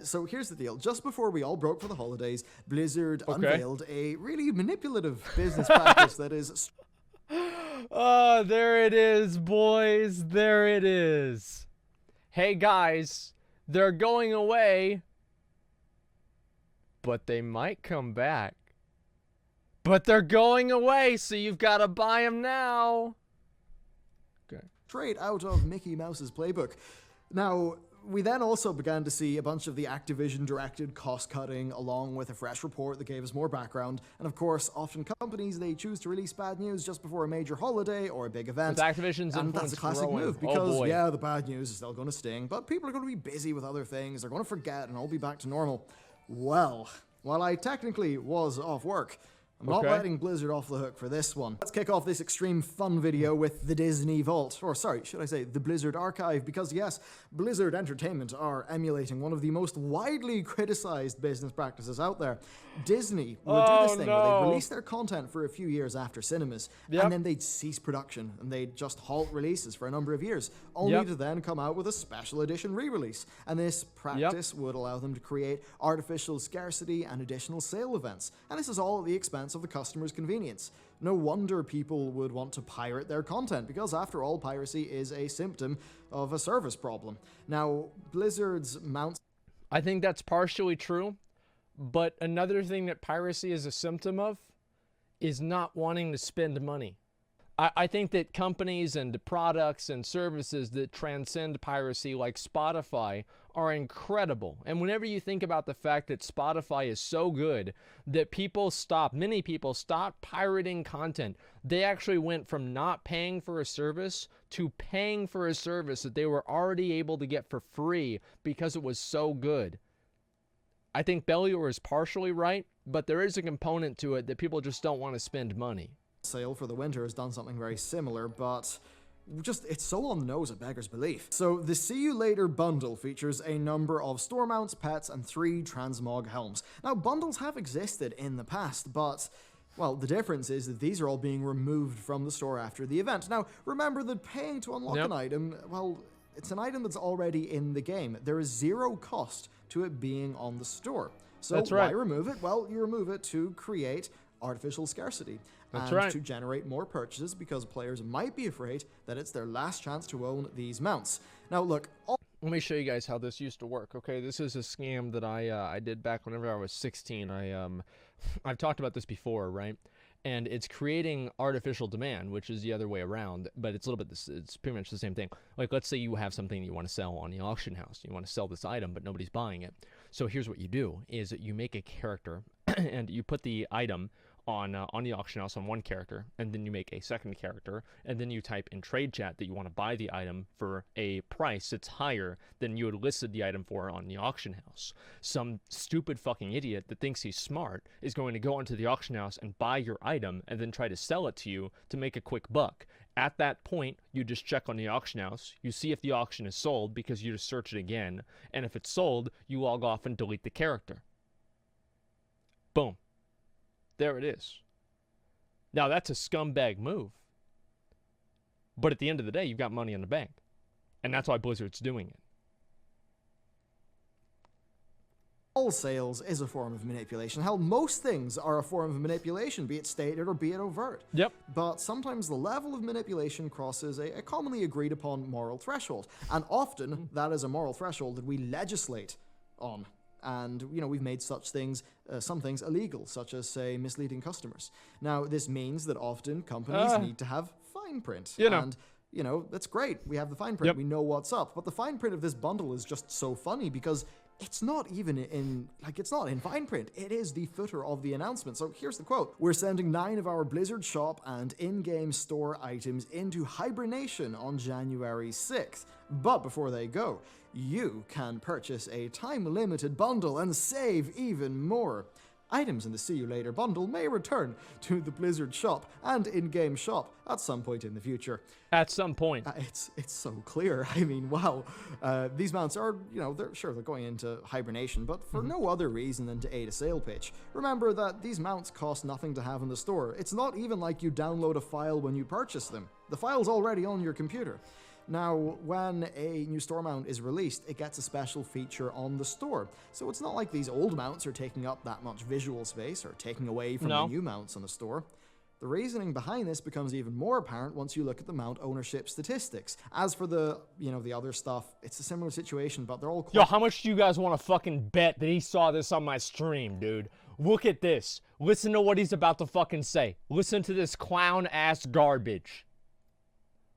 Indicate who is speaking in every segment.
Speaker 1: So here's the deal. Just before we all broke for the holidays, Blizzard unveiled a really manipulative business practice that is...
Speaker 2: Oh, there it is, boys. There it is. Hey, guys, they're going away, but they might come back. But they're going away, so you've got to buy them now. Okay.
Speaker 1: Straight out of Mickey Mouse's playbook. Now, we then also began to see a bunch of the Activision-directed cost-cutting, along with a fresh report that gave us more background. And of course, often companies, they choose to release bad news just before a major holiday or a big event.
Speaker 2: With Activision's
Speaker 1: and that's a classic
Speaker 2: growing.
Speaker 1: move, because, yeah, the bad news is still going to sting, but people are going to be busy with other things, they're going to forget, and all be back to normal. Well, while I technically was off work, I'm not letting Blizzard off the hook for this one. Let's kick off this extreme fun video with the Disney Vault, or sorry, should I say the Blizzard Archive, because yes, Blizzard Entertainment are emulating one of the most widely criticized business practices out there. Disney would do this thing where they'd release their content for a few years after cinemas, and then they'd cease production, and they'd just halt releases for a number of years, only to then come out with a special edition re-release. And this practice would allow them to create artificial scarcity and additional sale events, and this is all at the expense of the customer's convenience. No wonder people would want to pirate their content, because after all, piracy is a symptom of a service problem. Now, Blizzard's mounts...
Speaker 2: I think that's partially true, but another thing that piracy is a symptom of is not wanting to spend money. I think that companies and products and services that transcend piracy, like Spotify, are incredible. And whenever you think about the fact that Spotify is so good that many people stopped pirating content. They actually went from not paying for a service to paying for a service that they were already able to get for free because it was so good. I think Bellior is partially right, but there is a component to it that people just don't want to spend money.
Speaker 1: Sale for the winter has done something very similar, but it's so on the nose it beggars belief. So the See You Later bundle features a number of store mounts, pets, and 3 transmog helms. Now, bundles have existed in the past, but, well, the difference is that these are all being removed from the store after the event. Now, remember that paying to unlock an item, well, it's an item that's already in the game. There is 0 cost to it being on the store. So why remove it? Well, you remove it to create artificial scarcity. To generate more purchases, because players might be afraid that it's their last chance to own these mounts. Now, look...
Speaker 2: Let me show you guys how this used to work, okay? This is a scam that I did back whenever I was 16. I've talked about this before, right? And it's creating artificial demand, which is the other way around, but it's a little bit it's pretty much the same thing. Like, let's say you have something you want to sell on the auction house. You want to sell this item, but nobody's buying it. So here's what you do, is that you make a character, and you put the item on the auction house on one character, and then you make a second character, and then you type in trade chat that you want to buy the item for a price that's higher than you had listed the item for on the auction house. Some stupid fucking idiot that thinks he's smart is going to go into the auction house and buy your item and then try to sell it to you to make a quick buck. At that point, you just check on the auction house, you see if the auction is sold because you just search it again, and if it's sold, you log off and delete the character. Boom. There it is. Now, that's a scumbag move. But at the end of the day, you've got money in the bank. And that's why Blizzard's doing it.
Speaker 1: All sales is a form of manipulation. Hell, most things are a form of manipulation, be it stated or be it overt.
Speaker 2: Yep.
Speaker 1: But sometimes the level of manipulation crosses a commonly agreed upon moral threshold. And often, that is a moral threshold that we legislate on. And, you know, we've made such things, some things illegal, such as, say, misleading customers. Now, this means that often companies need to have fine print. And, you know, that's great. We have the fine print. We know what's up. But the fine print of this bundle is just so funny because it's not even it's not in fine print. It is the footer of the announcement. So here's the quote. We're sending 9 of our Blizzard shop and in-game store items into hibernation on January 6th. But before they go, you can purchase a time-limited bundle and save even more. Items in the See You Later bundle may return to the Blizzard shop and in-game shop at some point in the future.
Speaker 2: At some point.
Speaker 1: It's so clear. I mean, wow. These mounts are, you know, they're going into hibernation, but for no other reason than to aid a sale pitch. Remember that these mounts cost nothing to have in the store. It's not even like you download a file when you purchase them. The file's already on your computer. Now, when a new store mount is released, it gets a special feature on the store. So it's not like these old mounts are taking up that much visual space or taking away from the new mounts on the store. The reasoning behind this becomes even more apparent once you look at the mount ownership statistics. As for the, the other stuff, it's a similar situation, but they're all
Speaker 2: Yo, how much do you guys want to fucking bet that he saw this on my stream, dude? Look at this. Listen to what he's about to fucking say. Listen to this clown-ass garbage.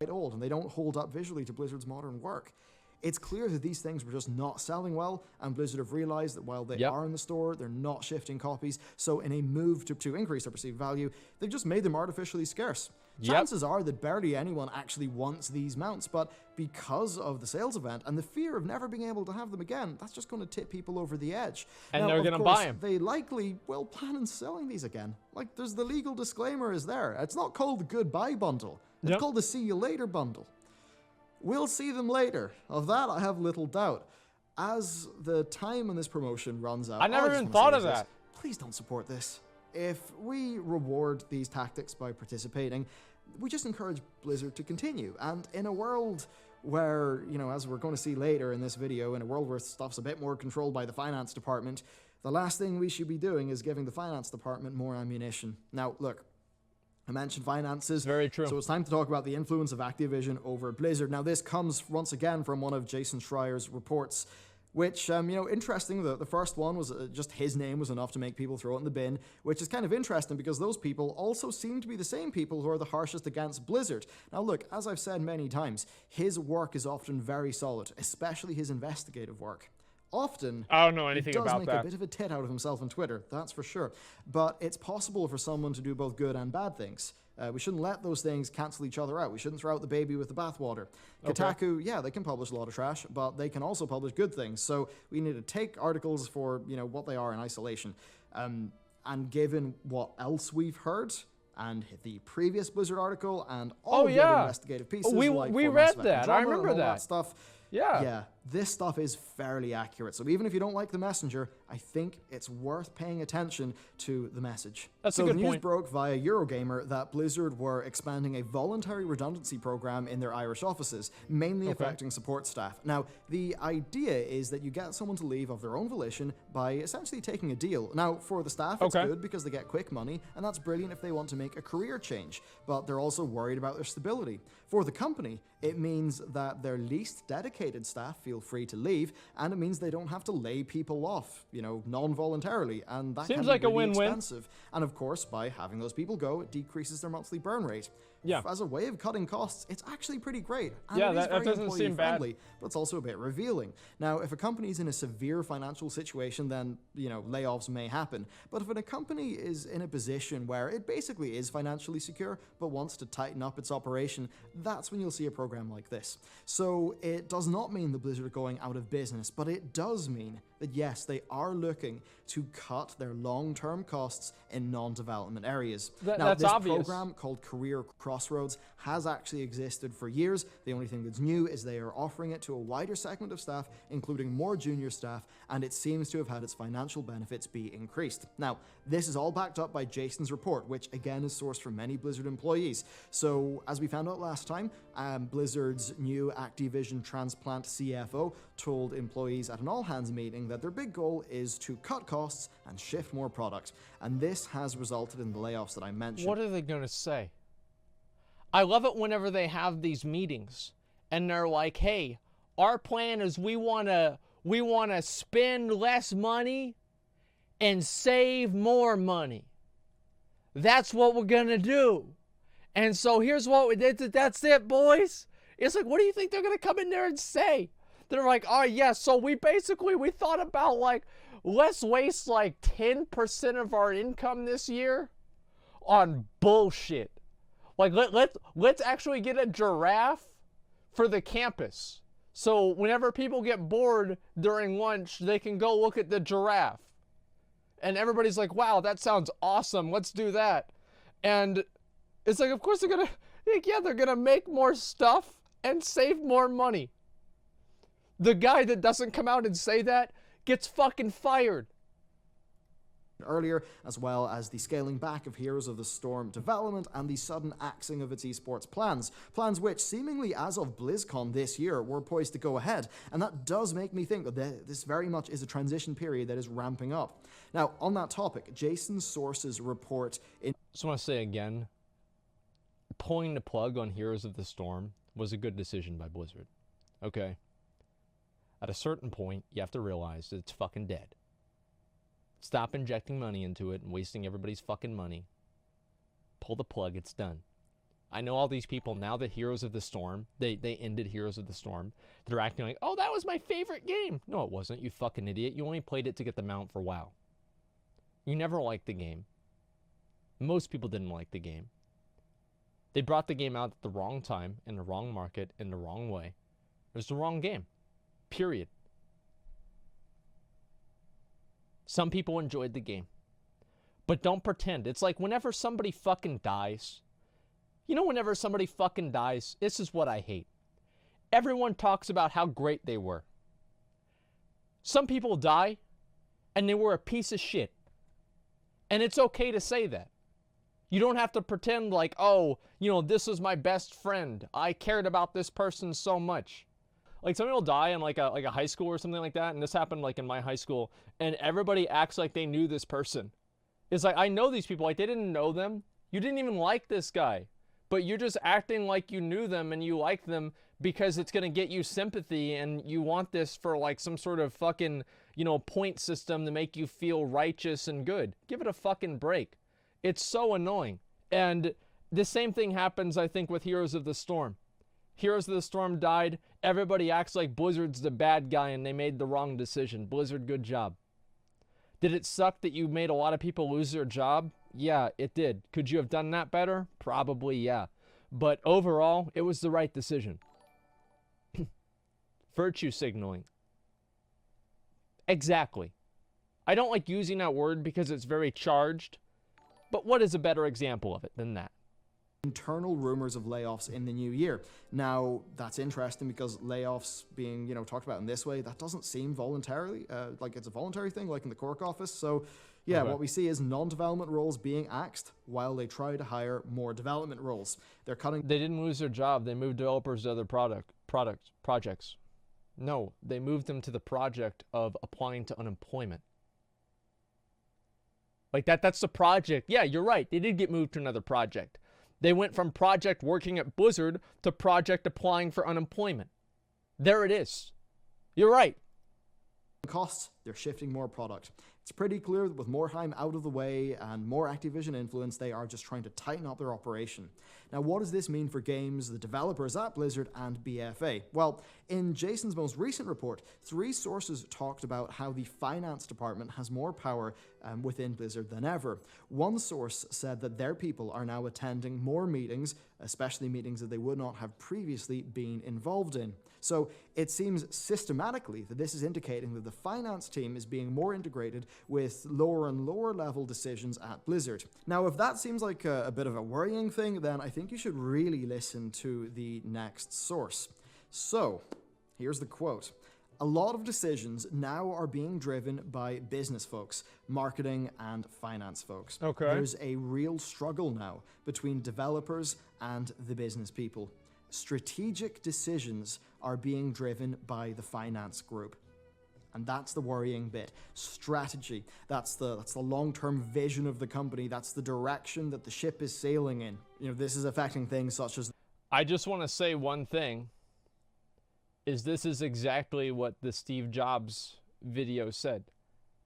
Speaker 1: Old, and they don't hold up visually to Blizzard's modern work. It's clear that these things were just not selling well, and Blizzard have realized that while they are in the store, they're not shifting copies, so in a move to increase their perceived value, they've just made them artificially scarce. Chances are that barely anyone actually wants these mounts, but because of the sales event and the fear of never being able to have them again, that's just going to tip people over the edge.
Speaker 2: And they're going to buy them.
Speaker 1: They likely will plan on selling these again. Like, there's the legal disclaimer is there. It's not called the Goodbye Bundle. It's called the See You Later Bundle. We'll see them later. Of that, I have little doubt. As the time on this promotion runs out...
Speaker 2: I never even thought of that.
Speaker 1: Please don't support this. If we reward these tactics by participating, we just encourage Blizzard to continue. And in a world where, as we're going to see later in this video, in a world where stuff's a bit more controlled by the finance department, the last thing we should be doing is giving the finance department more ammunition. Now, look, I mentioned finances.
Speaker 2: Very true.
Speaker 1: So it's time to talk about the influence of Activision over Blizzard. Now, this comes once again from one of Jason Schreier's reports, which, interesting. The first one was just his name was enough to make people throw it in the bin, which is kind of interesting because those people also seem to be the same people who are the harshest against Blizzard. Now, look, as I've said many times, his work is often very solid, especially his investigative work. Often,
Speaker 2: I don't know anything about that.
Speaker 1: He does make a bit of a tit out of himself on Twitter, that's for sure. But it's possible for someone to do both good and bad things. We shouldn't let those things cancel each other out. We shouldn't throw out the baby with the bathwater. Kotaku, yeah, they can publish a lot of trash, but they can also publish good things. So we need to take articles for, what they are in isolation. And given what else we've heard, and the previous Blizzard article, and all the other investigative pieces,
Speaker 2: we read that. I remember that
Speaker 1: stuff.
Speaker 2: Yeah,
Speaker 1: this stuff is fairly accurate. So even if you don't like the messenger, I think it's worth paying attention to the message.
Speaker 2: That's a good point.
Speaker 1: The news broke via Eurogamer that Blizzard were expanding a voluntary redundancy program in their Irish offices, mainly affecting support staff. Now, the idea is that you get someone to leave of their own volition by essentially taking a deal. Now, for the staff, it's good because they get quick money, and that's brilliant if they want to make a career change, but they're also worried about their stability. For the company, it means that their least dedicated staff feel free to leave, and it means they don't have to lay people off, non-voluntarily, and that
Speaker 2: seems
Speaker 1: can
Speaker 2: like
Speaker 1: be
Speaker 2: a
Speaker 1: really
Speaker 2: win-win.
Speaker 1: expensive. And of course, by having those people go, it decreases their monthly burn rate.
Speaker 2: Yeah.
Speaker 1: As a way of cutting costs, it's actually pretty great. And
Speaker 2: Yeah,
Speaker 1: it is
Speaker 2: that
Speaker 1: very
Speaker 2: doesn't seem bad.
Speaker 1: employee-friendly, but it's also a bit revealing. Now, if a company's in a severe financial situation, then, layoffs may happen. But if a company is in a position where it basically is financially secure, but wants to tighten up its operation, that's when you'll see a program like this. So it does not mean that Blizzard are going out of business, but it does mean that yes, they are looking to cut their long-term costs in non-development areas. Now,
Speaker 2: that's
Speaker 1: this
Speaker 2: obvious.
Speaker 1: program called Career Crossroads has actually existed for years. The only thing that's new is they are offering it to a wider segment of staff, including more junior staff, and it seems to have had its financial benefits be increased. Now, this is all backed up by Jason's report, which again is sourced from many Blizzard employees. So, as we found out last time, Blizzard's new Activision transplant CFO told employees at an all-hands meeting that their big goal is to cut costs and shift more product. And this has resulted in the layoffs that I mentioned.
Speaker 2: What are they going to say? I love it whenever they have these meetings and they're like, hey, our plan is we want to spend less money and save more money. That's what we're going to do. And so here's what we did. That's it, boys. It's like, what do you think they're going to come in there and say? They're like, oh, yeah, so we thought about, let's waste, 10% of our income this year on bullshit. Let's actually get a giraffe for the campus. So whenever people get bored during lunch, they can go look at the giraffe. And everybody's like, wow, that sounds awesome. Let's do that. And it's like, of course they're going to make more stuff and save more money. The guy that doesn't come out and say that gets fucking fired.
Speaker 1: earlier, as well as the scaling back of Heroes of the Storm development and the sudden axing of its esports plans which seemingly as of BlizzCon this year were poised to go ahead, and that does make me think that this very much is a transition period that is ramping up. Now, on that topic, Jason's sources report in...
Speaker 2: Just want to say again, pulling the plug on Heroes of the Storm was a good decision by Blizzard. Okay? At a certain point, you have to realize that it's fucking dead. Stop injecting money into it and wasting everybody's fucking money. Pull the plug, it's done. I know all these people, now that Heroes of the Storm, they ended Heroes of the Storm, they're acting like, oh, that was my favorite game. No, it wasn't, you fucking idiot. You only played it to get the mount for WoW. You never liked the game. Most people didn't like the game. They brought the game out at the wrong time, in the wrong market, in the wrong way. It was the wrong game. Period. Some people enjoyed the game. But don't pretend. It's like whenever somebody fucking dies. You know, whenever somebody fucking dies, this is what I hate. Everyone talks about how great they were. Some people die, and they were a piece of shit. And it's okay to say that. You don't have to pretend like, oh, you know, this was my best friend. I cared about this person so much. Like, some people die in like a high school or something like that, and this happened like in my high school, and everybody acts like they knew this person. It's like, I know these people, like they didn't know them. You didn't even like this guy, but you're just acting like you knew them and you like them because it's gonna get you sympathy, and you want this for like some sort of fucking, you know, point system to make you feel righteous and good. Give it a fucking break. It's so annoying. And the same thing happens, I think, with Heroes of the Storm. Heroes of the Storm died. Everybody acts like Blizzard's the bad guy and they made the wrong decision. Blizzard, good job. Did it suck that you made a lot of people lose their job? Yeah, it did. Could you have done that better? Probably, yeah. But overall, it was the right decision. Virtue signaling. Exactly. I don't like using that word because it's very charged. But what is a better example of it than that?
Speaker 1: Internal rumors of layoffs in the new year. Now, that's interesting because layoffs being, talked about in this way, that doesn't seem voluntarily, like it's a voluntary thing, like in the Cork office. So, yeah, okay. What we see is non-development roles being axed while they try to hire more development roles. They're cutting...
Speaker 2: They didn't lose their job. They moved developers to other projects. No, they moved them to the project of applying to unemployment. Like that's the project. Yeah, you're right. They did get moved to another project. They went from project working at Blizzard to project applying for unemployment. There it is. You're right.
Speaker 1: Costs, they're shifting more product. It's pretty clear that with Morheim out of the way and more Activision influence, they are just trying to tighten up their operation. Now, what does this mean for games, the developers at Blizzard, and BFA? Well, in Jason's most recent report, 3 sources talked about how the finance department has more power within Blizzard than ever. One source said that their people are now attending more meetings, especially meetings that they would not have previously been involved in. So it seems systematically that this is indicating that the finance team is being more integrated with lower and lower level decisions at Blizzard. Now, if that seems like a bit of a worrying thing, then I think you should really listen to the next source. So, here's the quote. A lot of decisions now are being driven by business folks, marketing and finance folks.
Speaker 2: Okay.
Speaker 1: There's a real struggle now between developers and the business people. Strategic decisions are being driven by the finance group. And that's the worrying bit. Strategy. That's the long-term vision of the company. That's the direction that the ship is sailing in. This is affecting things such as...
Speaker 2: I just want to say one thing. This is exactly what the Steve Jobs video said.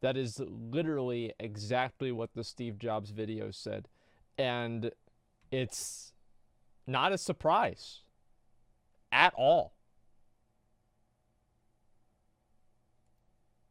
Speaker 2: That is literally exactly what the Steve Jobs video said. And it's not a surprise at all.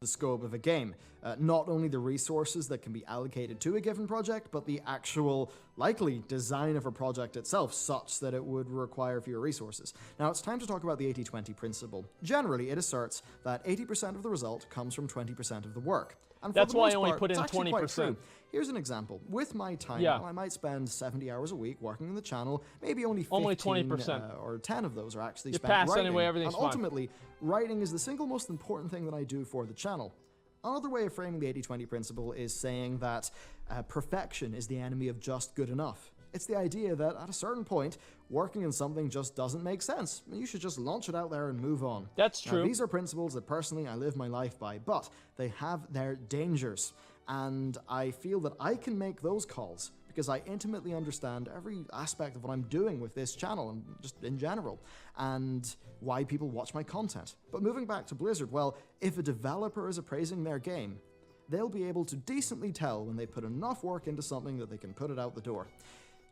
Speaker 1: The scope of a game. Not only the resources that can be allocated to a given project, but the actual likely design of a project itself such that it would require fewer resources. Now it's time to talk about the 80-20 principle. Generally, it asserts that 80% of the result comes from 20% of the work. And
Speaker 2: that's why I only put in 20%.
Speaker 1: Here's an example. With my time, I might spend 70 hours a week working on the channel. Maybe only
Speaker 2: 20%
Speaker 1: or 10 of those are actually
Speaker 2: you
Speaker 1: spent
Speaker 2: pass
Speaker 1: writing.
Speaker 2: Anyway, everything's
Speaker 1: and ultimately, writing is the single most important thing that I do for the channel. Another way of framing the 80-20 principle is saying that perfection is the enemy of just good enough. It's the idea that at a certain point, working on something just doesn't make sense. You should just launch it out there and move on.
Speaker 2: That's true.
Speaker 1: Now, these are principles that personally I live my life by, but they have their dangers. And I feel that I can make those calls because I intimately understand every aspect of what I'm doing with this channel and just in general, and why people watch my content. But moving back to Blizzard, well, if a developer is appraising their game, they'll be able to decently tell when they put enough work into something that they can put it out the door,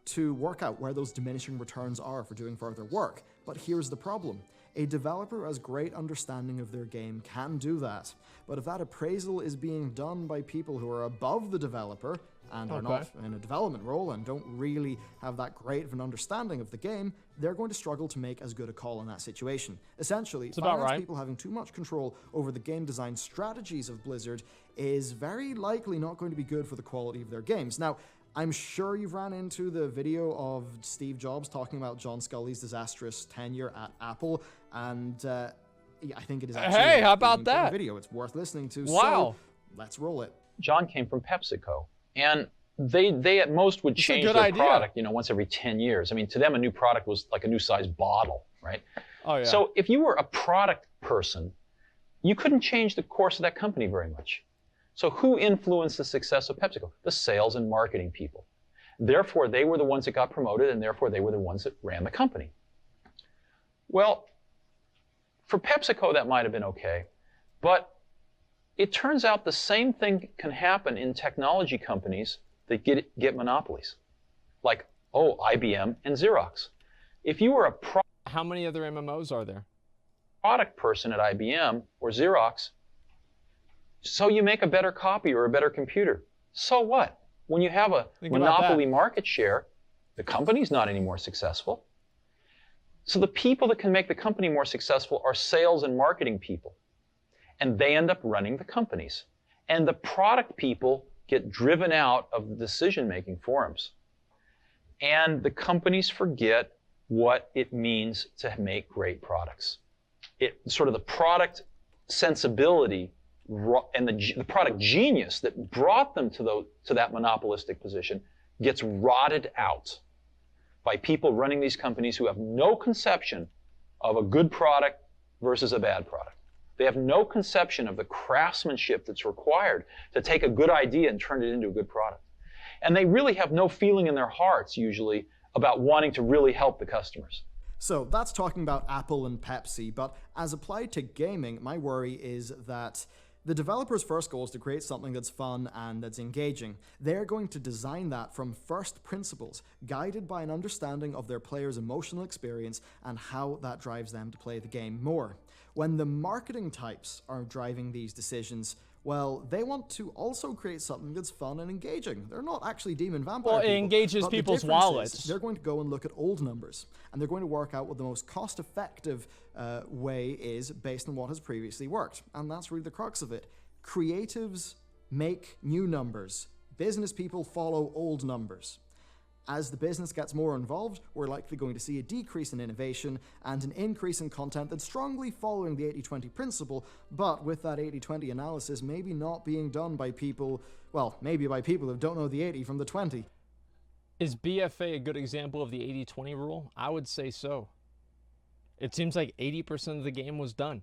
Speaker 1: to work out where those diminishing returns are for doing further work. But here's the problem. A developer who has great understanding of their game can do that. But if that appraisal is being done by people who are above the developer and are not in a development role and don't really have that great of an understanding of the game, they're going to struggle to make as good a call in that situation. Essentially, finance people having too much control over the game design strategies of Blizzard is very likely not going to be good for the quality of their games. Now, I'm sure you've ran into the video of Steve Jobs talking about John Scully's disastrous tenure at Apple, and yeah, I think it is actually
Speaker 2: hey, how about that
Speaker 1: video? It's worth listening to.
Speaker 2: Wow.
Speaker 1: So let's roll it.
Speaker 3: John came from PepsiCo, and they at most would change their product, once every 10 years. I mean, to them, a new product was like a new size bottle, right?
Speaker 2: Oh, yeah.
Speaker 3: So if you were a product person, you couldn't change the course of that company very much. So who influenced the success of PepsiCo? The sales and marketing people. Therefore, they were the ones that got promoted, and therefore they were the ones that ran the company. Well, for PepsiCo, that might have been okay, but it turns out the same thing can happen in technology companies that get monopolies, like, IBM and Xerox. If you were a
Speaker 2: how many other MMOs are there?
Speaker 3: Product person at IBM or Xerox, so you make a better copy or a better computer. So what? When you have a monopoly market share, the company's not any more successful. So the people that can make the company more successful are sales and marketing people. And they end up running the companies. And the product people get driven out of the decision-making forums. And the companies forget what it means to make great products. Sort of the product sensibility and the product genius that brought them to that monopolistic position gets rotted out by people running these companies who have no conception of a good product versus a bad product. They have no conception of the craftsmanship that's required to take a good idea and turn it into a good product. And they really have no feeling in their hearts, usually, about wanting to really help the customers.
Speaker 1: So that's talking about Apple and Pepsi, but as applied to gaming, my worry is that the developer's first goal is to create something that's fun and that's engaging. They're going to design that from first principles, guided by an understanding of their players' emotional experience and how that drives them to play the game more. When the marketing types are driving these decisions, well, they want to also create something that's fun and engaging. They're not actually demon vampire people.
Speaker 2: Well, it engages people's wallets.
Speaker 1: They're going to go and look at old numbers, and they're going to work out what the most cost-effective way is based on what has previously worked. And that's really the crux of it. Creatives make new numbers. Business people follow old numbers. As the business gets more involved, we're likely going to see a decrease in innovation and an increase in content that's strongly following the 80-20 principle, but with that 80-20 analysis maybe not being done by people, well, maybe by people who don't know the 80 from the 20.
Speaker 2: Is BFA a good example of the 80-20 rule? I would say so. It seems like 80% of the game was done.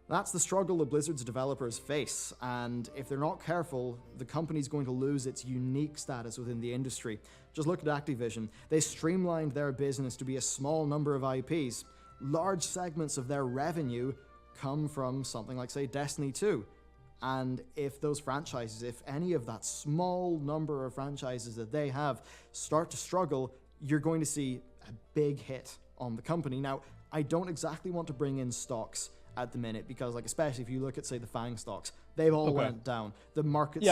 Speaker 1: That's the struggle that Blizzard's developers face, and if they're not careful, the company's going to lose its unique status within the industry. Just look at Activision. They streamlined their business to be a small number of IPs. Large segments of their revenue come from something like, say, Destiny 2. And if those franchises, if any of that small number of franchises that they have start to struggle, you're going to see a big hit on the company. Now, I don't exactly want to bring in stocks at the minute because, like, especially if you look at, say, the FANG stocks, they've all went down. The markets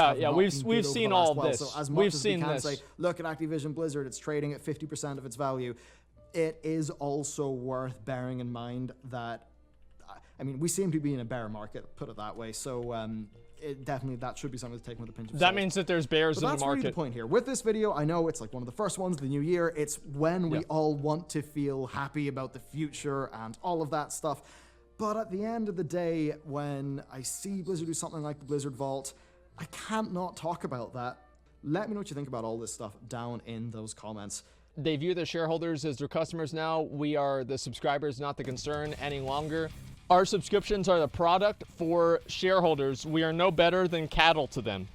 Speaker 2: we've seen all of this.
Speaker 1: So as much as we can say, look at Activision Blizzard, it's trading at 50% of its value. It is also worth bearing in mind that, I mean, we seem to be in a bear market, put it that way. So definitely that should be something to take with a pinch of salt.
Speaker 2: That means that there's bears in the market.
Speaker 1: That's really the point here. With this video, I know it's like one of the first ones of the new year. It's when we all want to feel happy about the future and all of that stuff. But at the end of the day, when I see Blizzard do something like the Blizzard Vault, I can't not talk about that. Let me know what you think about all this stuff down in those comments.
Speaker 2: They view their shareholders as their customers now. We are the subscribers, not the concern any longer. Our subscriptions are the product for shareholders. We are no better than cattle to them.